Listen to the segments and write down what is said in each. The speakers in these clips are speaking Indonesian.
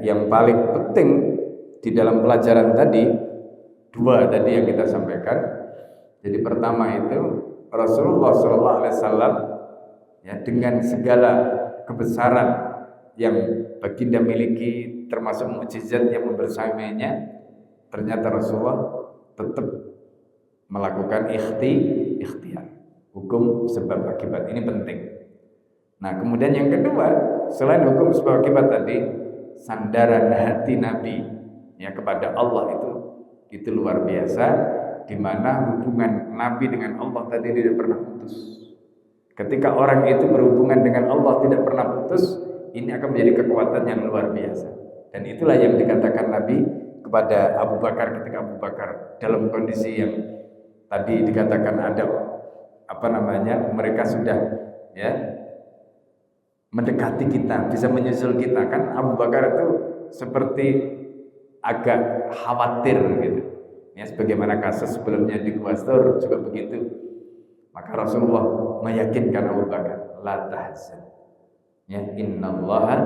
yang paling penting di dalam pelajaran tadi, dua tadi yang kita sampaikan. Jadi pertama itu Rasulullah SAW ya, dengan segala kebesaran yang baginda miliki, termasuk mukjizat yang membersamainya, ternyata Rasulullah tetap melakukan ikhtiar, hukum sebab akibat. Ini penting. Nah, kemudian yang kedua, selain hukum sebab akibat tadi, sandaran hati Nabi ya kepada Allah itu luar biasa, di mana hubungan Nabi dengan Allah tadi tidak pernah putus. Ketika orang itu berhubungan dengan Allah tidak pernah putus, ini akan menjadi kekuatan yang luar biasa. Dan itulah yang dikatakan Nabi kepada Abu Bakar ketika Abu Bakar dalam kondisi yang tadi dikatakan ada mereka sudah ya mendekati kita, bisa menyusul kita, kan Abu Bakar itu seperti agak khawatir gitu. Ya, sebagaimana kasus sebelumnya di Gua Thur juga begitu. Maka Rasulullah meyakinkan Abu Bakar, la tahzan. Ya, innallaha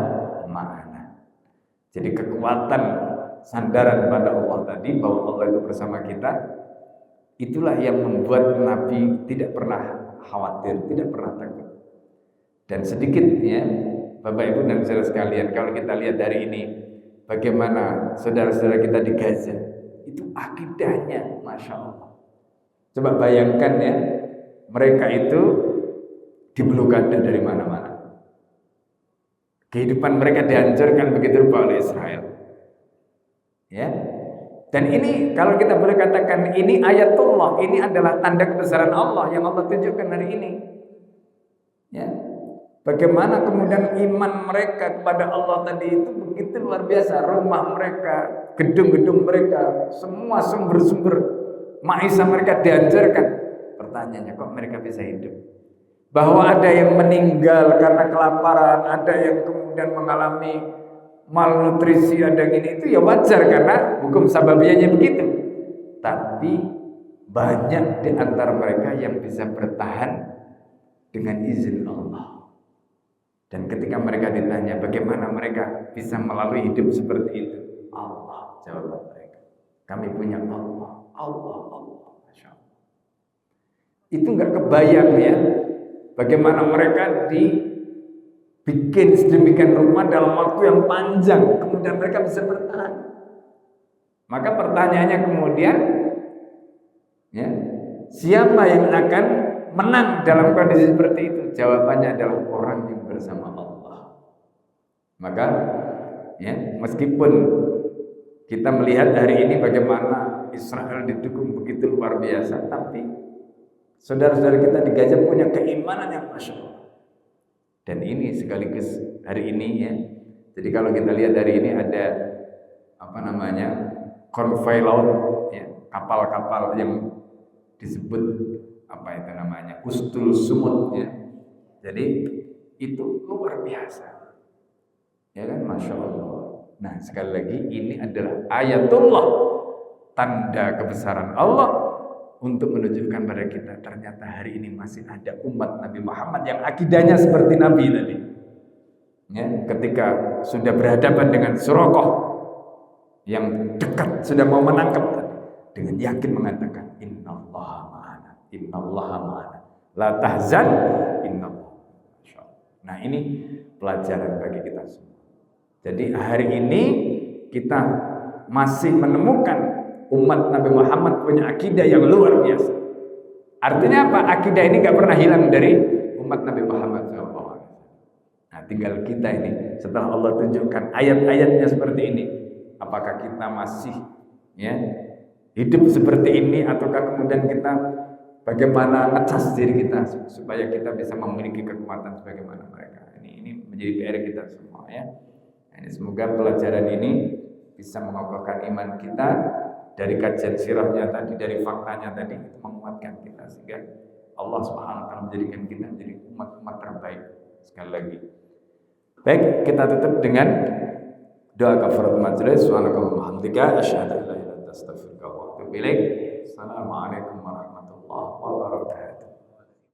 ma'ana. Jadi kekuatan sandaran pada Allah tadi, bahwa Allah itu bersama kita, itulah yang membuat Nabi tidak pernah khawatir, tidak pernah takut. Dan sedikit ya, Bapak Ibu dan saudara sekalian, kalau kita lihat dari ini, bagaimana saudara-saudara kita di Gaza, itu akidahnya, Masya Allah. Coba bayangkan ya, mereka itu diblokade dari mana-mana. Kehidupan mereka dihancurkan begitu rupa oleh Israel. Ya. Dan ini kalau kita boleh katakan ini ayatullah, ini adalah tanda kebesaran Allah yang Allah tunjukkan hari ini. Ya. Bagaimana kemudian iman mereka kepada Allah tadi itu begitu luar biasa. Rumah mereka, gedung-gedung mereka, semua sumber-sumber maisha mereka dihancurkan. Pertanyaannya, kok mereka bisa hidup? Bahwa ada yang meninggal karena kelaparan, ada yang kemudian mengalami malnutrisi, ada gini, itu ya wajar karena hukum sababiyahnya begitu. Tapi banyak di antara mereka yang bisa bertahan dengan izin Allah. Dan ketika mereka ditanya bagaimana mereka bisa melalui hidup seperti itu, Allah jawab mereka. Kami punya Allah. Masya Allah. Itu nggak kebayang ya, bagaimana mereka dibikin sedemikian rupa dalam waktu yang panjang, kemudian mereka bisa bertahan. Maka pertanyaannya kemudian, ya, siapa yang akan menang dalam kondisi seperti itu? Jawabannya adalah orang yang bersama Allah. Maka ya, meskipun kita melihat hari ini bagaimana Israel didukung begitu luar biasa, tapi saudara-saudara kita di Gaza punya keimanan yang Masya Allah. Dan ini sekaligus hari ini ya. Jadi kalau kita lihat hari ini ada konvoi laut ya, kapal-kapal yang disebut Ustul Sumut ya. Jadi itu luar biasa. Ya kan, Masya Allah. Nah, sekali lagi ini adalah ayatullah, tanda kebesaran Allah untuk menunjukkan pada kita ternyata hari ini masih ada umat Nabi Muhammad yang akidahnya seperti Nabi tadi. Ya, ketika sudah berhadapan dengan Suraqah yang dekat sudah mau menangkap tadi, dengan yakin mengatakan innallaha ma'ana, la tahzan, innallaha. Nah, ini pelajaran bagi kita semua. Jadi hari ini kita masih menemukan umat Nabi Muhammad punya akidah yang luar biasa. Artinya apa? Akidah ini gak pernah hilang dari umat Nabi Muhammad SAW. Nah, tinggal kita ini, setelah Allah tunjukkan ayat-ayatnya seperti ini, apakah kita masih ya hidup seperti ini, ataukah kemudian kita bagaimana ngecas diri kita supaya kita bisa memiliki kekuatan sebagaimana mereka. Ini menjadi PR kita semua ya. Nah, ini semoga pelajaran ini bisa mengokohkan iman kita. Dari kajian sirahnya tadi, dari faktanya tadi, itu menguatkan kita sehingga Allah Subhanahu wa taala menjadikan kita menjadi umat-umat terbaik. Sekali lagi. Baik, kita tutup dengan doa kafaratul majelis. Subhanakallahumma wa bihamdika asyhadu an la ilaha illa anta astaghfiruka wa atubu ilaik. Assalamualaikum warahmatullahi wabarakatuh.